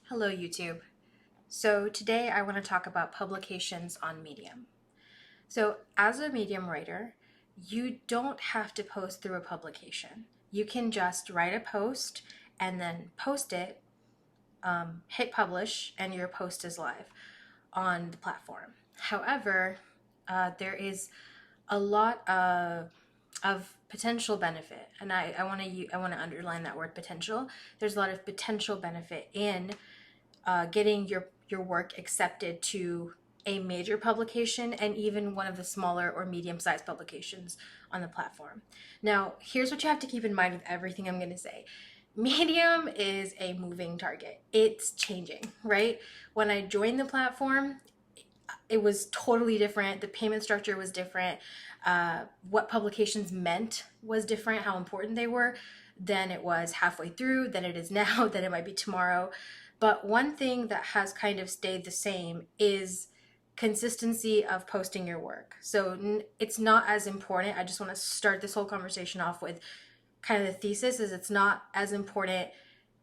Hello, YouTube. So today I want to talk about publications on Medium. So as a Medium writer, you don't have to post through a publication. You can just write a post and then post it, hit publish, and your post is live on the platform. However, there is a lot of potential benefit, and I want to underline that word potential. There's a lot of potential benefit in getting your work accepted to a major publication and even one of the smaller or medium-sized publications on the platform. Now, here's what you have to keep in mind with everything I'm going to say. Medium is a moving target. It's changing, right? When I joined the platform, it was totally different. The payment structure was different. What publications meant was different, how important they were than it was halfway through, than it is now, than it might be tomorrow. But one thing that has kind of stayed the same is consistency of posting your work. So it's not as important. I just want to start this whole conversation off with kind of the thesis is it's not as important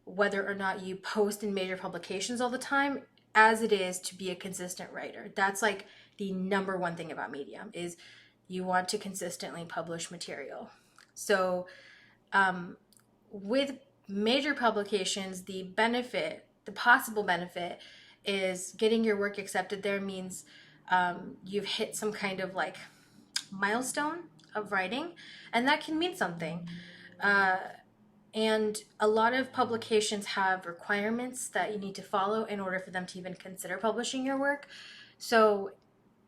whether or not you post in major publications all the time as it is to be a consistent writer. That's like the number one thing about Medium is you want to consistently publish material. So with major publications, the possible benefit is getting your work accepted there means you've hit some kind of like milestone of writing, and that can mean something. And a lot of publications have requirements that you need to follow in order for them to even consider publishing your work. So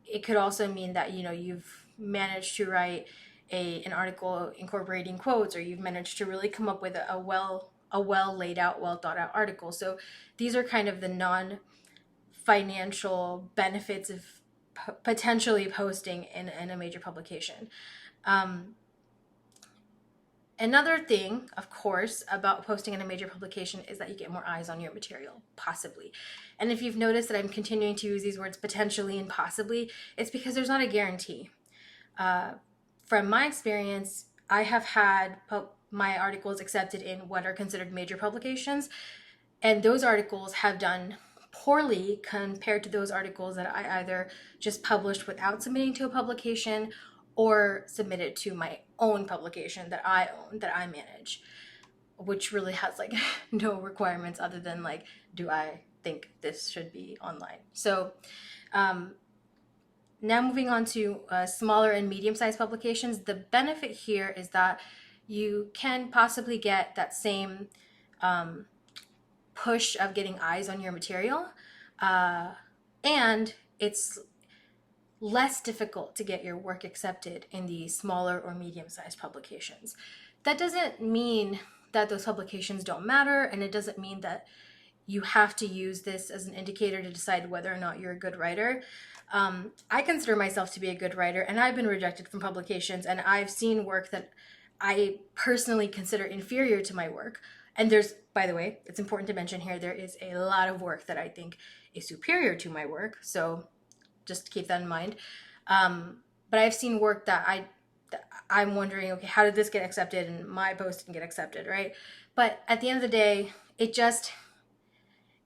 it could also mean that you've managed to write an article incorporating quotes, or you've managed to really come up with a well laid out, well thought out article. So these are kind of the non financial benefits of potentially posting in a major publication. Another thing, of course, about posting in a major publication is that you get more eyes on your material, possibly. And if you've noticed that I'm continuing to use these words potentially and possibly, it's because there's not a guarantee. From my experience, I have had my articles accepted in what are considered major publications, and those articles have done poorly compared to those articles that I either just published without submitting to a publication or submitted to my own publication that I own, that I manage, which really has like no requirements other than like, do I think this should be online? So now moving on to smaller and medium-sized publications, the benefit here is that you can possibly get that same push of getting eyes on your material, and it's less difficult to get your work accepted in the smaller or medium-sized publications. That doesn't mean that those publications don't matter, and it doesn't mean that you have to use this as an indicator to decide whether or not you're a good writer. I consider myself to be a good writer, and I've been rejected from publications, and I've seen work that I personally consider inferior to my work. And there's, by the way, it's important to mention here, there is a lot of work that I think is superior to my work. So just keep that in mind. But I've seen work that I'm wondering, okay, how did this get accepted and my post didn't get accepted, right? But at the end of the day,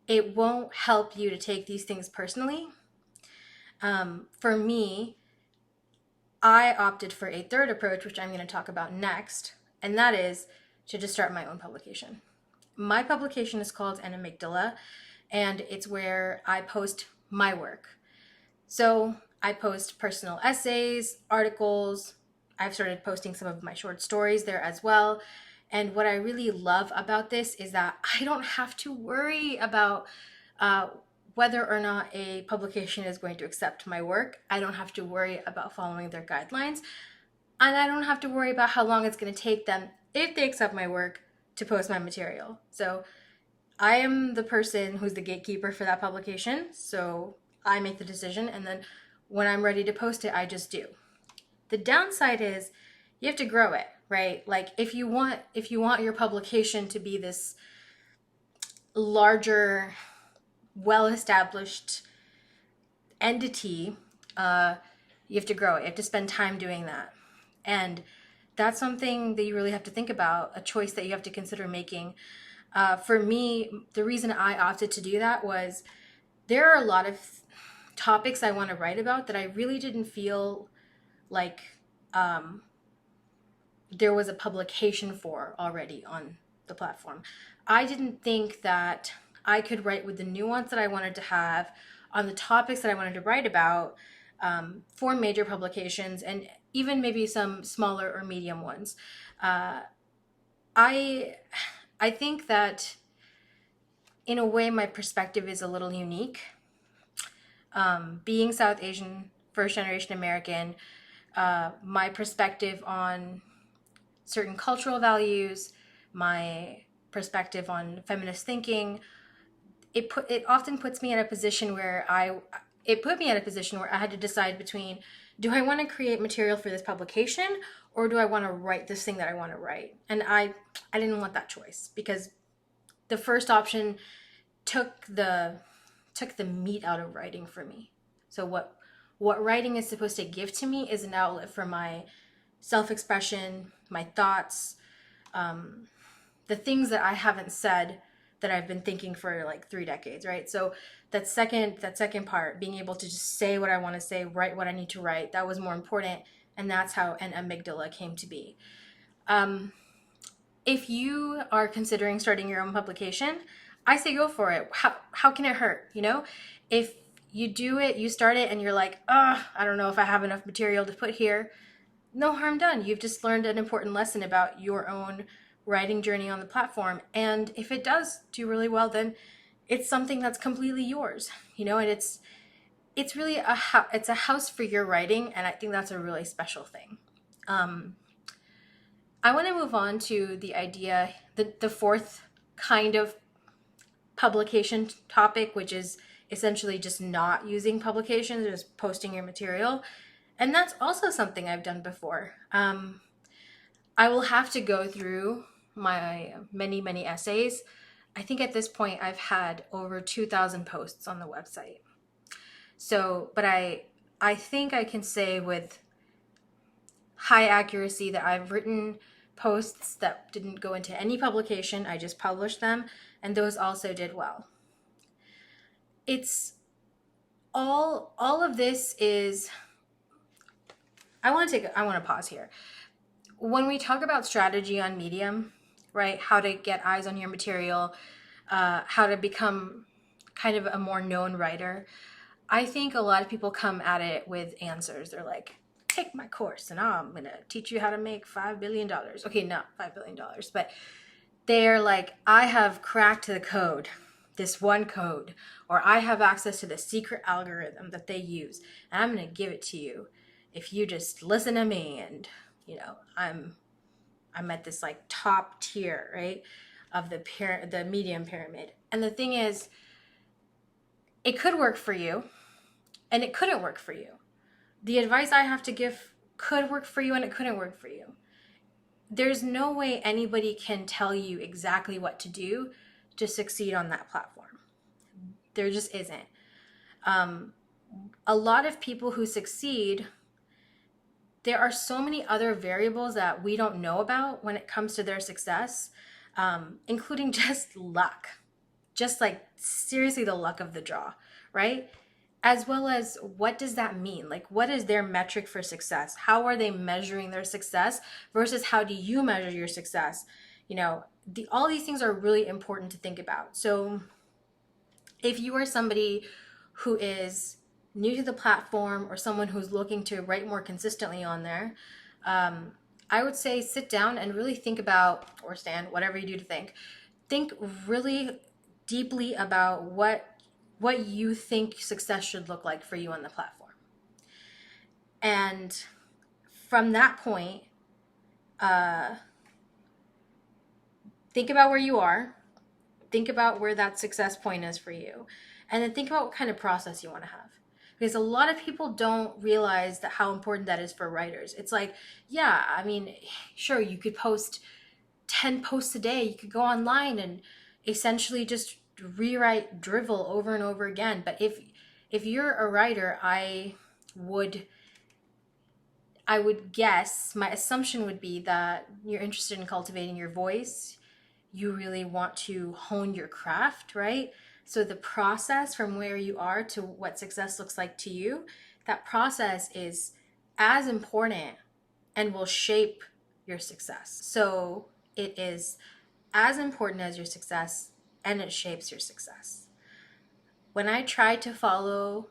it won't help you to take these things personally. For me, I opted for a third approach, which I'm going to talk about next, and that is to just start my own publication. My publication is called An Amygdala, and it's where I post my work. So I post personal essays, articles. I've started posting some of my short stories there as well. And what I really love about this is that I don't have to worry about whether or not a publication is going to accept my work. I don't have to worry about following their guidelines. And I don't have to worry about how long it's going to take them, if they accept my work, to post my material. So I am the person who's the gatekeeper for that publication. So I make the decision, and then when I'm ready to post it, I just do. The downside is you have to grow it, right? Like if you want your publication to be this larger, well-established entity, you have to grow it. You have to spend time doing that. And that's something that you really have to think about, a choice that you have to consider making. For me, the reason I opted to do that was there are a lot of topics I want to write about that I really didn't feel like um, there was a publication for already on the platform. I didn't think that I could write with the nuance that I wanted to have on the topics that I wanted to write about for major publications and even maybe some smaller or medium ones. Uh, I I think that in a way my perspective is a little unique. Being South Asian, first generation American, my perspective on certain cultural values, my perspective on feminist thinking, it often puts me in a position where it put me in a position where I had to decide between, do I want to create material for this publication or do I want to write this thing that I want to write? And I didn't want that choice because the first option took the took the meat out of writing for me. So what writing is supposed to give to me is an outlet for my self-expression, my thoughts, the things that I haven't said that I've been thinking for like 3 decades, right? So that second part, being able to just say what I want to say, write what I need to write, that was more important, and that's how an amygdala came to be. Um, if you are considering starting your own publication, I say go for it. How can it hurt? If you do it, you start it, and you're like, I don't know if I have enough material to put here. No harm done. You've just learned an important lesson about your own writing journey on the platform. And if it does do really well, then it's something that's completely yours, and it's really it's a house for your writing, and I think that's a really special thing. Um, I want to move on to the idea, the fourth kind of publication topic, which is essentially just not using publications, just posting your material. And that's also something I've done before. I will have to go through my many, many essays. I think at this point I've had over 2,000 posts on the website. So, but I think I can say with high accuracy that I've written posts that didn't go into any publication. I just published them, and those also did well. It's all of this is I want to pause here. When we talk about strategy on Medium, right? How to get eyes on your material, how to become kind of a more known writer. I think a lot of people come at it with answers. They're like, take my course and I'm going to teach you how to make $5 billion. Okay, not $5 billion, but they're like, I have cracked the code, this one code, or I have access to the secret algorithm that they use, and I'm going to give it to you if you just listen to me. And, I'm at this like top tier, right, of the medium pyramid. And the thing is, it could work for you and it couldn't work for you. The advice I have to give could work for you and it couldn't work for you. There's no way anybody can tell you exactly what to do to succeed on that platform. There just isn't. A lot of people who succeed, there are so many other variables that we don't know about when it comes to their success, including just luck. Just like seriously the luck of the draw, right? As well as, what does that mean? Like, what is their metric for success? How are they measuring their success versus how do you measure your success? All these things are really important to think about. So if you are somebody who is new to the platform or someone who's looking to write more consistently on there, I would say sit down and really think about, or stand, whatever you do to think really deeply about what you think success should look like for you on the platform. And from that point, think about where you are, think about where that success point is for you, and then think about what kind of process you want to have. Because a lot of people don't realize that how important that is for writers. It's like, yeah, I mean, sure, you could post 10 posts a day. You could go online and essentially just rewrite drivel over and over again. But if you're a writer, I would guess, my assumption would be that you're interested in cultivating your voice, you really want to hone your craft, right? So the process from where you are to what success looks like to you, that process is as important and will shape your success. So it is as important as your success, and it shapes your success. When I tried to follow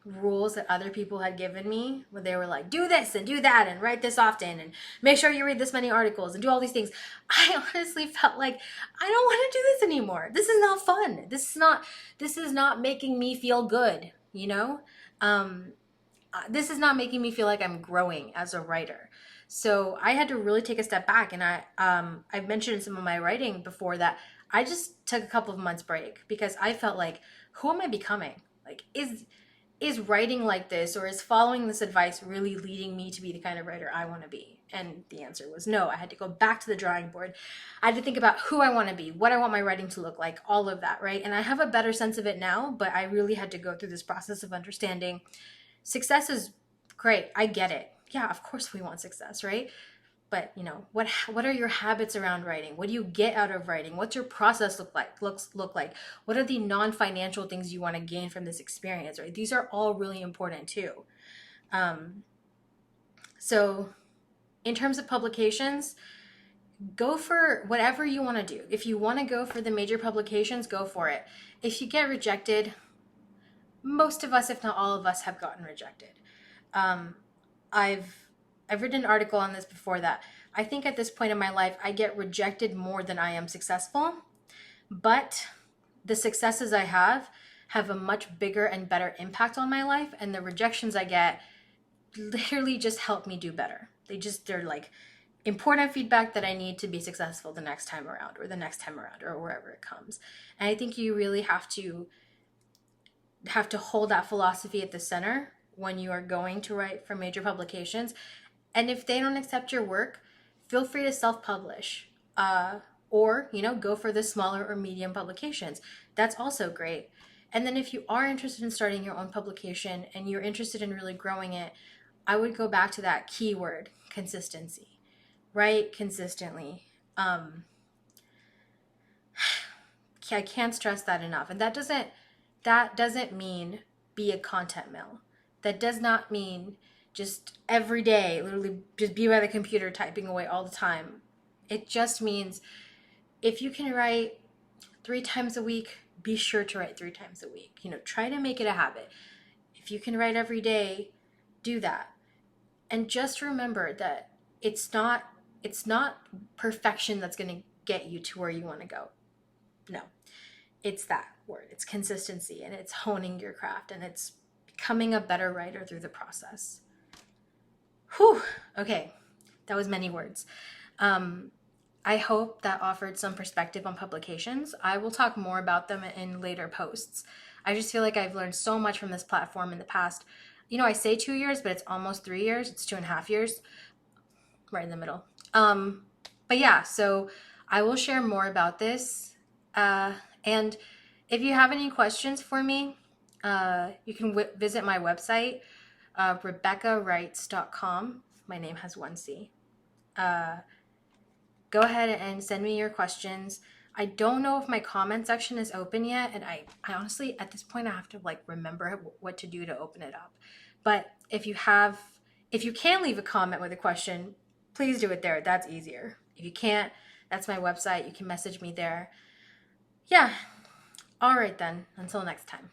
rules that other people had given me, where they were like, do this and do that and write this often and make sure you read this many articles and do all these things, I honestly felt like I don't want to do this anymore. This is not fun. This is not making me feel good, you know? This is not making me feel like I'm growing as a writer. So I had to really take a step back, and I've mentioned in some of my writing before that I just took a couple of months break because I felt like, who am I becoming? Like, is writing like this, or is following this advice really leading me to be the kind of writer I want to be? And the answer was no. I had to go back to the drawing board. I had to think about who I want to be, what I want my writing to look like, all of that, right? And I have a better sense of it now, but I really had to go through this process of understanding success is great. I get it. Yeah, of course we want success, right? But what are your habits around writing? What do you get out of writing? What's your process look like? What are the non-financial things you want to gain from this experience, right? These are all really important too. So in terms of publications, go for whatever you want to do. If you want to go for the major publications, go for it. If you get rejected, most of us, if not all of us, have gotten rejected. I've written an article on this before that I think at this point in my life, I get rejected more than I am successful, but the successes I have a much bigger and better impact on my life, and the rejections I get literally just help me do better. They're like important feedback that I need to be successful the next time around, or the next time around, or wherever it comes. And I think you really have to hold that philosophy at the center when you are going to write for major publications. And if they don't accept your work, feel free to self-publish, or go for the smaller or medium publications. That's also great. And then if you are interested in starting your own publication and you're interested in really growing it, I would go back to that keyword, consistency. Write consistently. I can't stress that enough. And that doesn't mean be a content mill. That does not mean just every day, literally just be by the computer typing away all the time. It just means if you can write 3 times a week, be sure to write 3 times a week. Try to make it a habit. If you can write every day, do that. And just remember that it's not perfection that's going to get you to where you want to go. No. It's that word. It's consistency, and it's honing your craft, and it's becoming a better writer through the process. Whew. Okay. That was many words. I hope that offered some perspective on publications. I will talk more about them in later posts. I just feel like I've learned so much from this platform in the past. I say 2 years, but it's almost 3 years. It's 2.5 years, right in the middle. But yeah, so I will share more about this. And if you have any questions for me, you can visit my website, RebeccaWrites.com. My name has 1 C. Go ahead and send me your questions. I don't know if my comment section is open yet, and I honestly, at this point, I have to remember what to do to open it up. But if you can leave a comment with a question, please do it there. That's easier. If you can't, that's my website. You can message me there. Yeah. All right then. Until next time.